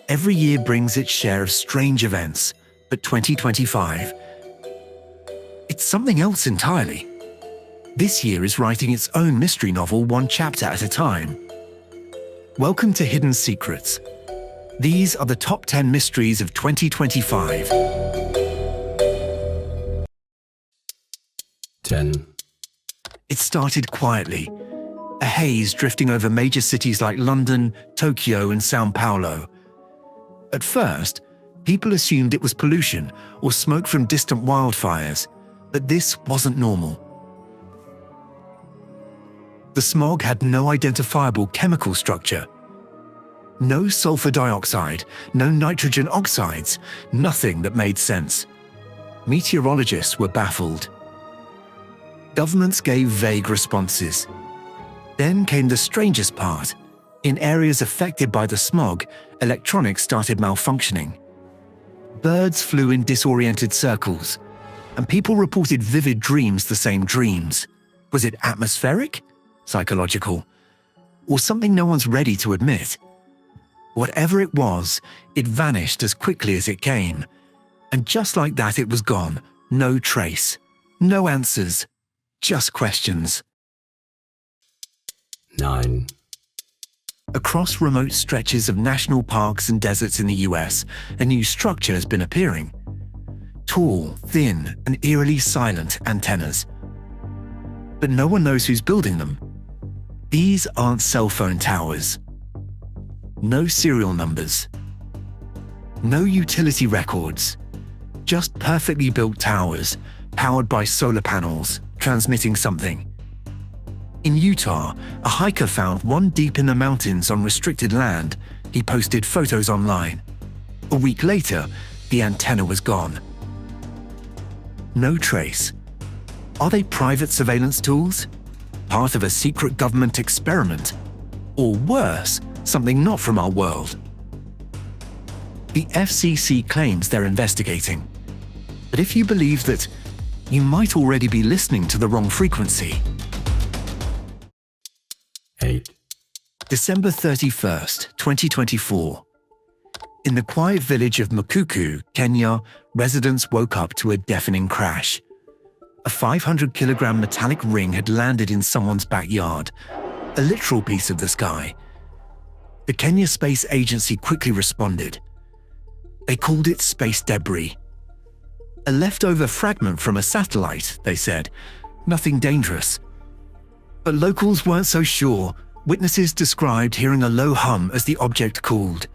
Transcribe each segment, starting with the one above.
Every year brings its share of strange events, but 2025, it's something else entirely. This year is writing its own mystery novel one chapter at a time. Welcome to Hidden Secrets. These are the top 10 mysteries of 2025. 10. It started quietly, a haze drifting over major cities like London, Tokyo, and São Paulo. At first, people assumed it was pollution or smoke from distant wildfires, but this wasn't normal. The smog had no identifiable chemical structure. No sulfur dioxide, no nitrogen oxides, nothing that made sense. Meteorologists were baffled. Governments gave vague responses. Then came the strangest part. In areas affected by the smog, electronics started malfunctioning. Birds flew in disoriented circles, and people reported vivid dreams, the same dreams. Was it atmospheric? Psychological? Or something no one's ready to admit? Whatever it was, it vanished as quickly as it came. And just like that, it was gone. No trace. No answers. Just questions. 9. Across remote stretches of national parks and deserts in the US, a new structure has been appearing. Tall, thin, and eerily silent antennas. But no one knows who's building them. These aren't cell phone towers. No serial numbers. No utility records. Just perfectly built towers, powered by solar panels, transmitting something. In Utah, a hiker found one deep in the mountains on restricted land. He posted photos online. A week later, the antenna was gone. No trace. Are they private surveillance tools? Part of a secret government experiment? Or worse, something not from our world? The FCC claims they're investigating. But if you believe that, you might already be listening to the wrong frequency. 8. December 31st, 2024. In the quiet village of Mukuku, Kenya, residents woke up to a deafening crash. A 500-kilogram metallic ring had landed in someone's backyard, a literal piece of the sky. The Kenya Space Agency quickly responded. They called it space debris. A leftover fragment from a satellite, they said. Nothing dangerous. But locals weren't so sure. Witnesses described hearing a low hum as the object cooled.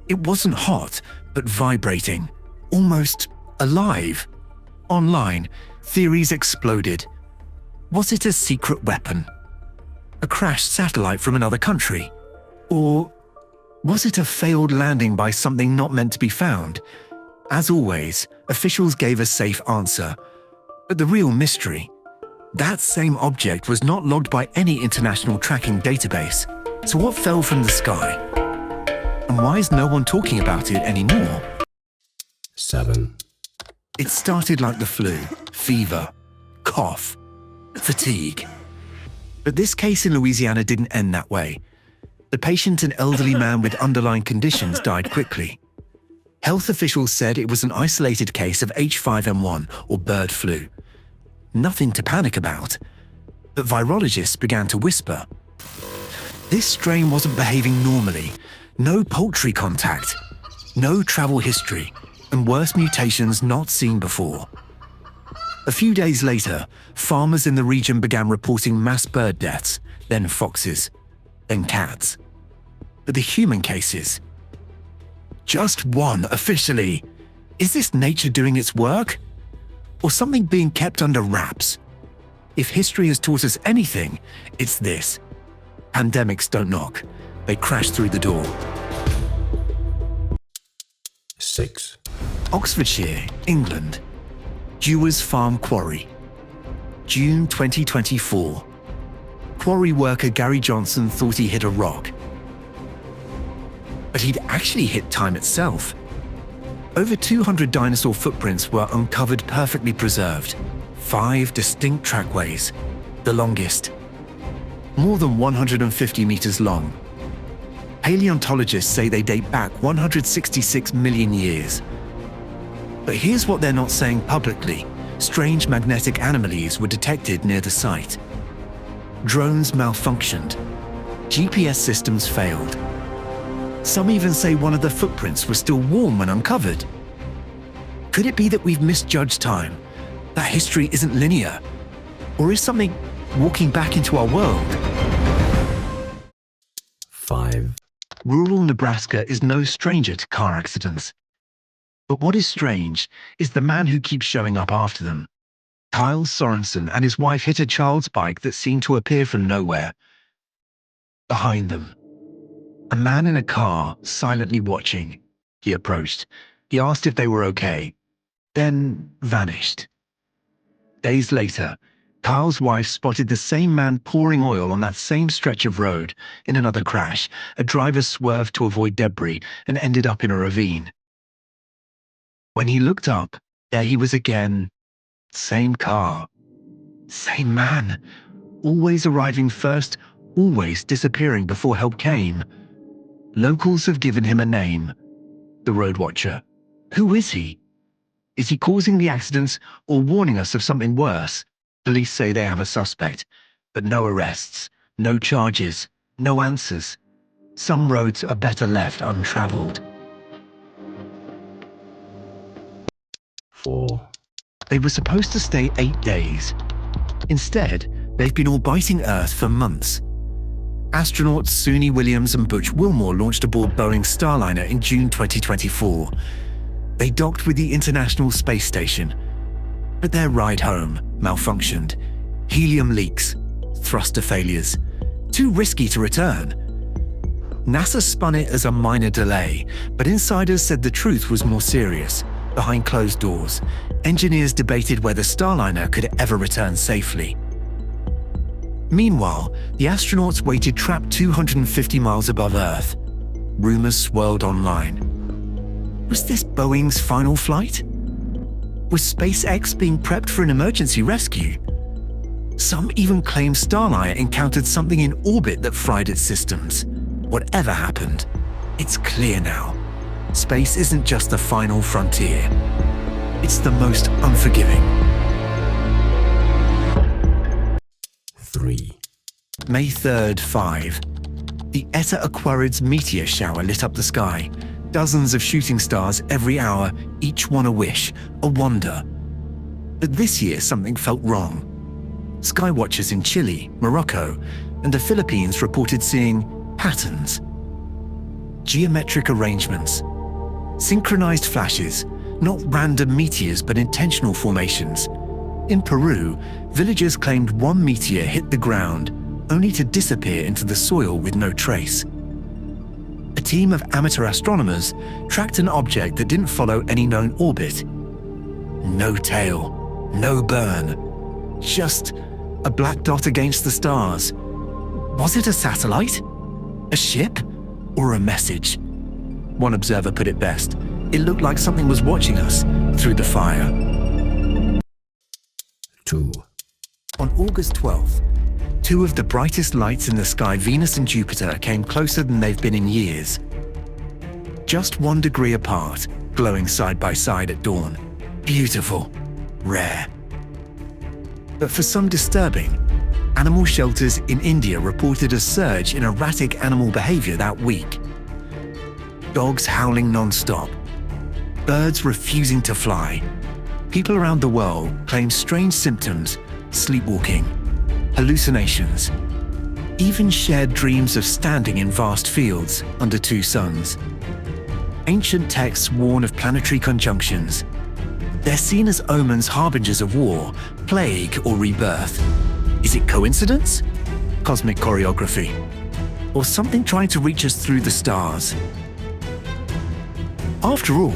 It wasn't hot, but vibrating, almost alive. Online, theories exploded. Was it a secret weapon? A crashed satellite from another country? Or was it a failed landing by something not meant to be found? As always, officials gave a safe answer. But the real mystery, that same object was not logged by any international tracking database. So what fell from the sky? And why is no one talking about it anymore? 7. It started like the flu, fever, cough, fatigue. But this case in Louisiana didn't end that way. The patient, an elderly man with underlying conditions, died quickly. Health officials said it was an isolated case of H5N1 or bird flu. Nothing to panic about. But virologists began to whisper. This strain wasn't behaving normally. No poultry contact, no travel history, and worse, mutations not seen before. A few days later, farmers in the region began reporting mass bird deaths, then foxes, then cats. But the human cases, just one officially. Is this nature doing its work? Or something being kept under wraps? If history has taught us anything, it's this. Pandemics don't knock. They crash through the door. 6. Oxfordshire, England. Dewars Farm Quarry. June 2024. Quarry worker Gary Johnson thought he hit a rock. But he'd actually hit time itself. Over 200 dinosaur footprints were uncovered, perfectly preserved. 5 distinct trackways, the longest. More than 150 meters long. Paleontologists say they date back 166 million years. But here's what they're not saying publicly. Strange magnetic anomalies were detected near the site. Drones malfunctioned. GPS systems failed. Some even say one of the footprints was still warm when uncovered. Could it be that we've misjudged time? That history isn't linear? Or is something walking back into our world? 5, Rural Nebraska is no stranger to car accidents. But what is strange is the man who keeps showing up after them. Kyle Sorensen and his wife hit a child's bike that seemed to appear from nowhere. Behind them, a man in a car, silently watching. He approached. He asked if they were okay, then vanished. Days later, Kyle's wife spotted the same man pouring oil on that same stretch of road. In another crash, a driver swerved to avoid debris and ended up in a ravine. When he looked up, there he was again. Same car. Same man. Always arriving first, always disappearing before help came. Locals have given him a name. The Road Watcher. Who is he? Is he causing the accidents or warning us of something worse? Police say they have a suspect, but no arrests, no charges, no answers. Some roads are better left untraveled. 4, They were supposed to stay 8 days. Instead, they've been orbiting Earth for months. Astronauts Suni Williams and Butch Wilmore launched aboard Boeing's Starliner in June 2024. They docked with the International Space Station, but their ride home malfunctioned. Helium leaks, thruster failures, too risky to return. NASA spun it as a minor delay, but insiders said the truth was more serious. Behind closed doors, engineers debated whether Starliner could ever return safely. Meanwhile, the astronauts waited trapped 250 miles above Earth. Rumors swirled online. Was this Boeing's final flight? Was SpaceX being prepped for an emergency rescue? Some even claim Starliner encountered something in orbit that fried its systems. Whatever happened, it's clear now. Space isn't just the final frontier. It's the most unforgiving. 3, May 3rd, 5. The Eta Aquarids meteor shower lit up the sky. Dozens of shooting stars every hour, each one a wish, a wonder. But this year something felt wrong. Skywatchers in Chile, Morocco, and the Philippines reported seeing patterns. Geometric arrangements. Synchronized flashes, not random meteors but intentional formations. In Peru, villagers claimed one meteor hit the ground, only to disappear into the soil with no trace. A team of amateur astronomers tracked an object that didn't follow any known orbit. No tail, no burn, just a black dot against the stars. Was it a satellite? A ship? Or a message? One observer put it best. It looked like something was watching us through the fire. 2, On August 12th, two of the brightest lights in the sky, Venus and Jupiter, came closer than they've been in years. Just 1 degree apart, glowing side by side at dawn. Beautiful, rare. But for some disturbing, animal shelters in India reported a surge in erratic animal behavior that week. Dogs howling non-stop, birds refusing to fly. People around the world claim strange symptoms, sleepwalking, hallucinations, even shared dreams of standing in vast fields under two suns. Ancient texts warn of planetary conjunctions. They're seen as omens, harbingers of war, plague, or rebirth. Is it coincidence? Cosmic choreography? Or something trying to reach us through the stars? After all,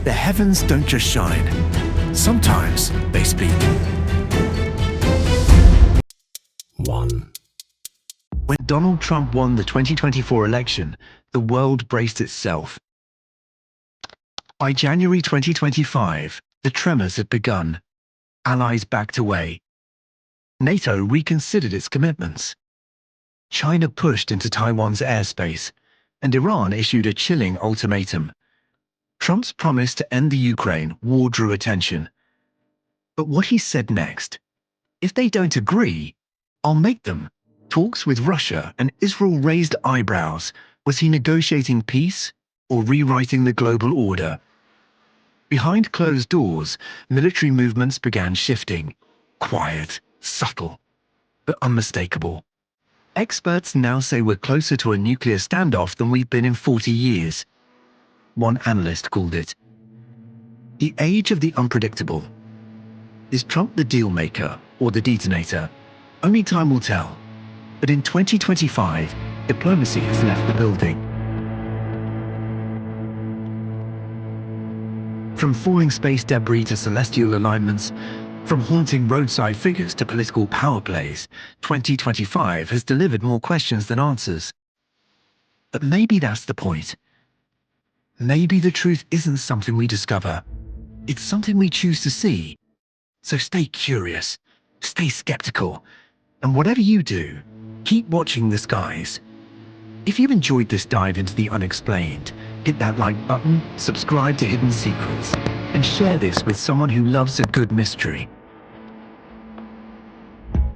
the heavens don't just shine. Sometimes they speak. 1, When Donald Trump won the 2024 election, the world braced itself. By January 2025, the tremors had begun. Allies backed away. NATO reconsidered its commitments. China pushed into Taiwan's airspace. and Iran issued a chilling ultimatum. Trump's promise to end the Ukraine war drew attention. But what he said next? If they don't agree, I'll make them. Talks with Russia and Israel raised eyebrows. Was he negotiating peace or rewriting the global order? Behind closed doors, military movements began shifting. Quiet, subtle, but unmistakable. Experts now say we're closer to a nuclear standoff than we've been in 40 years. One analyst called it the age of the unpredictable. Is Trump the deal maker or the detonator? Only time will tell. But in 2025, diplomacy has left the building. From falling space debris to celestial alignments, from haunting roadside figures to political power plays, 2025 has delivered more questions than answers. But maybe that's the point. Maybe the truth isn't something we discover. It's something we choose to see. So stay curious, stay skeptical, and whatever you do, keep watching the skies. If you've enjoyed this dive into the unexplained, hit that like button, subscribe to Hidden Secrets, and share this with someone who loves a good mystery.